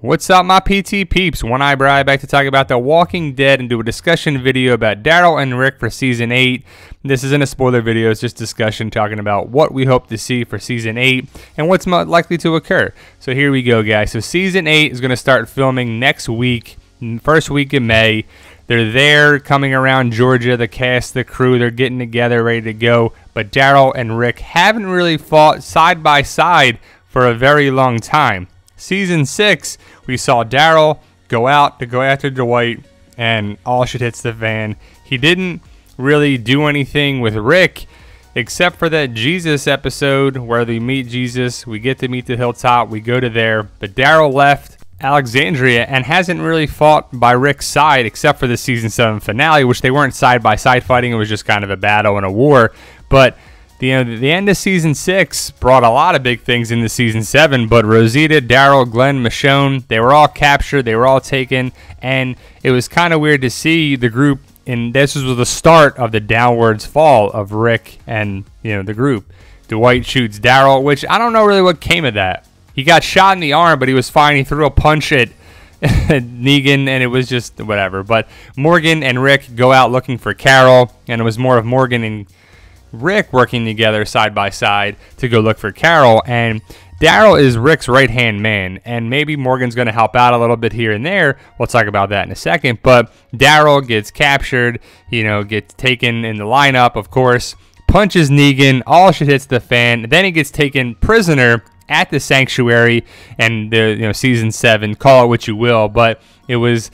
What's up, my PT peeps? One Eyebrow back to talk about The Walking Dead and do a discussion video about Daryl and Rick for Season 8. This isn't a spoiler video, it's just discussion talking about what we hope to see for Season 8 and what's likely to occur. So here we go, guys. So Season 8 is going to start filming next week, first week in May. They're there coming around Georgia, the cast, the crew, they're getting together, ready to go. But Daryl and Rick haven't really fought side by side for a very long time. Season 6, we saw Daryl go out to go after Dwight, and all shit hits the fan. He didn't really do anything with Rick, except for that Jesus episode where we meet Jesus. We get to meet the hilltop. We go to there. But Daryl left Alexandria and hasn't really fought by Rick's side, except for the Season 7 finale, which they weren't side-by-side fighting. It was just kind of a battle and a war. But the end of Season 6 brought a lot of big things into Season 7, but Rosita, Daryl, Glenn, Michonne, they were all captured, they were all taken, and it was kind of weird to see the group, and this was the start of the downwards fall of Rick and, the group. Dwight shoots Daryl, which I don't know really what came of that. He got shot in the arm, but he was fine. He threw a punch at Negan, and it was just whatever. But Morgan and Rick go out looking for Carol, and it was more of Morgan and Rick working together side by side to go look for Carol, and Daryl is Rick's right-hand man, and maybe Morgan's going to help out a little bit here and there. We'll talk about that in a second, but Daryl gets captured, gets taken in the lineup, of course, punches Negan, all shit hits the fan, then he gets taken prisoner at the sanctuary, and the Season 7, call it what you will, but it was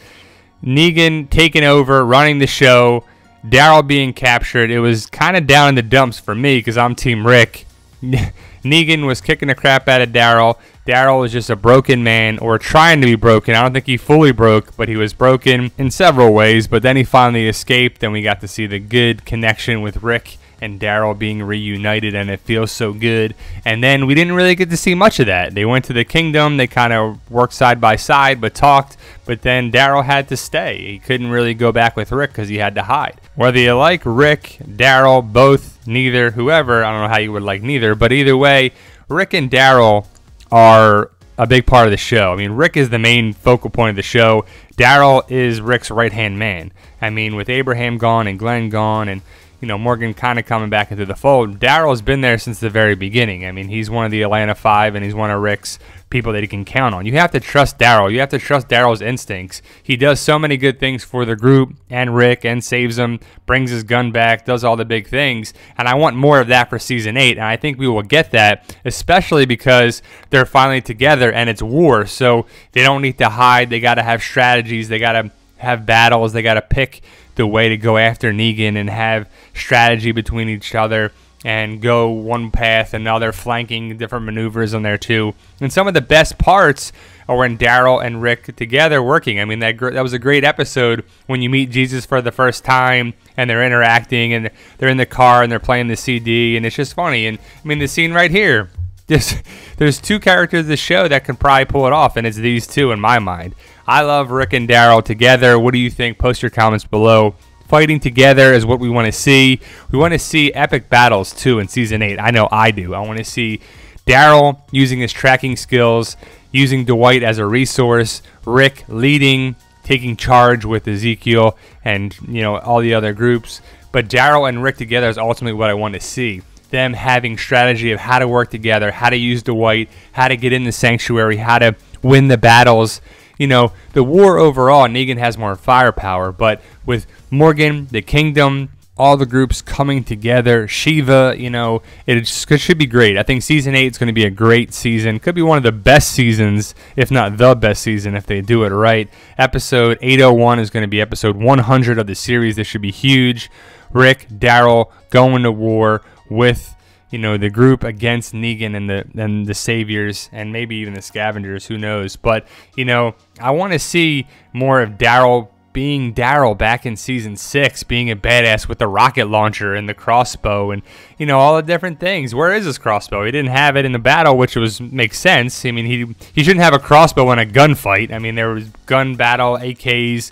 Negan taking over, running the show, Daryl being captured. It was kind of down in the dumps for me because I'm Team Rick. Negan was kicking the crap out of Daryl. Daryl was just a broken man, or trying to be broken. I don't think he fully broke, but he was broken in several ways. But then he finally escaped, and we got to see the good connection with Rick and Daryl being reunited, and it feels so good. And then we didn't really get to see much of that. They went to the kingdom. They kind of worked side by side, but talked. But then Daryl had to stay. He couldn't really go back with Rick because he had to hide. Whether you like Rick, Daryl, both, neither, whoever, I don't know how you would like neither, but either way, Rick and Daryl are a big part of the show. I mean, Rick is the main focal point of the show. Daryl is Rick's right-hand man. I mean, with Abraham gone and Glenn gone and Morgan kind of coming back into the fold, Daryl's been there since the very beginning. I mean, he's one of the Atlanta Five, and he's one of Rick's people that he can count on. You have to trust Daryl. You have to trust Daryl's instincts. He does so many good things for the group and Rick, and saves them, brings his gun back, does all the big things, and I want more of that for Season 8, and I think we will get that, especially because they're finally together, and it's war, so they don't need to hide. They got to have strategies. They got to have battles. They got to pick the way to go after Negan and have strategy between each other and go one path, and now they're flanking different maneuvers on there too. And some of the best parts are when Daryl and Rick together working. I mean, that was a great episode when you meet Jesus for the first time and they're interacting and they're in the car and they're playing the CD, and it's just funny. And I mean, the scene right here, there's two characters in the show that can probably pull it off, and it's these two in my mind. I love Rick and Daryl together. What do you think? Post your comments below. Fighting together is what we want to see. We want to see epic battles too in Season 8. I know I do. I want to see Daryl using his tracking skills, using Dwight as a resource, Rick leading, taking charge with Ezekiel and all the other groups. But Daryl and Rick together is ultimately what I want to see. Them having strategy of how to work together, how to use Dwight, how to get in the sanctuary, how to win the battles. The war overall, Negan has more firepower, but with Morgan, the kingdom, all the groups coming together, Shiva, it should be great. I think Season 8 is going to be a great season. Could be one of the best seasons, if not the best season, if they do it right. Episode 801 is going to be episode 100 of the series. This should be huge. Rick, Daryl going to war with the group against Negan and the Saviors, and maybe even the Scavengers, who knows. But, I want to see more of Daryl being Daryl back in Season 6, being a badass with the rocket launcher and the crossbow and, all the different things. Where is his crossbow? He didn't have it in the battle, which makes sense. I mean, he shouldn't have a crossbow in a gunfight. I mean, there was gun battle, AKs,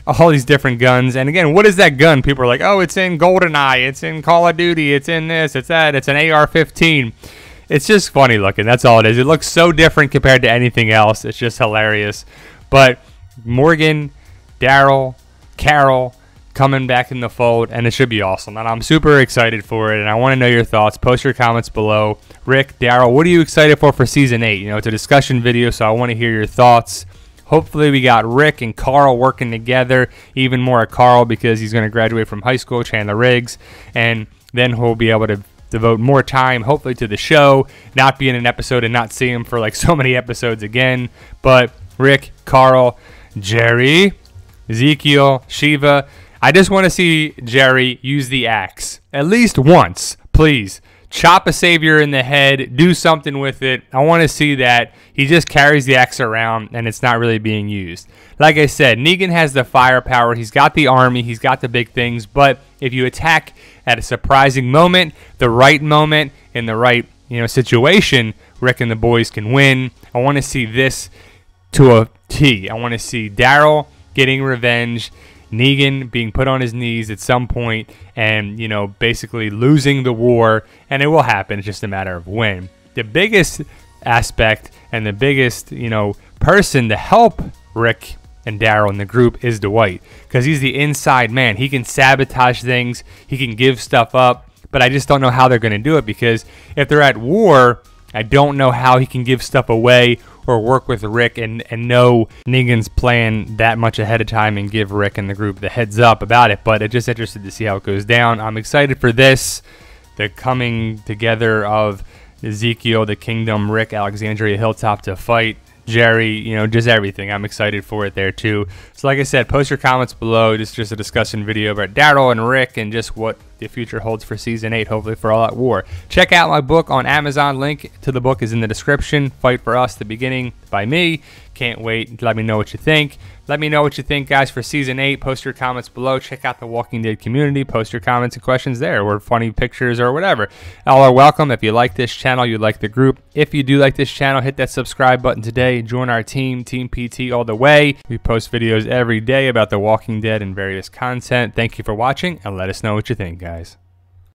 all these different guns. And again, what is that gun? People are like, oh, it's in GoldenEye, it's in Call of Duty, it's in this, it's that, it's an AR-15. It's just funny looking. That's all it is. It looks so different compared to anything else. It's just hilarious. But Morgan, Daryl, Carol coming back in the fold, and it should be awesome. And I'm super excited for it, and I want to know your thoughts. Post your comments below. Rick, Daryl, what are you excited for season 8? You know, it's a discussion video, so I want to hear your thoughts. Hopefully we got Rick and Carl working together, even more at Carl because he's going to graduate from high school, Chandler Riggs, and then he'll be able to devote more time, hopefully, to the show, not be in an episode and not see him for like so many episodes again. But Rick, Carl, Jerry, Ezekiel, Shiva, I just want to see Jerry use the axe at least once, please. Chop a savior in the head, do something with it. I want to see that. He just carries the axe around and it's not really being used. Like I said, Negan has the firepower. He's got the army. He's got the big things. But if you attack at a surprising moment, the right moment, in the right situation, Rick and the boys can win. I want to see this to a T. I want to see Daryl getting revenge, Negan being put on his knees at some point and, basically losing the war, and it will happen. It's just a matter of when. The biggest aspect and the biggest, person to help Rick and Daryl in the group is Dwight, because he's the inside man. He can sabotage things. He can give stuff up, but I just don't know how they're going to do it, because if they're at war, I don't know how he can give stuff away or work with Rick and know Negan's plan that much ahead of time and give Rick and the group the heads up about it. But I'm just interested to see how it goes down. I'm excited for this, the coming together of Ezekiel, the Kingdom, Rick, Alexandria Hilltop to fight Jerry, just everything. I'm excited for it there too. So like I said, post your comments below. Just a discussion video about Daryl and Rick and just what the future holds for season 8, hopefully for All Out War. Check out my book on Amazon. Link to the book is in the description. Fight for Us, the beginning by me. Can't wait. Let me know what you think. Let me know what you think, guys, for season 8. Post your comments below. Check out the Walking Dead community. Post your comments and questions there, or funny pictures or whatever. All are welcome. If you like this channel, you like the group. If you do like this channel, hit that subscribe button today. Join our team, Team PT all the way. We post videos every day about the Walking Dead and various content. Thank you for watching, and let us know what you think, guys.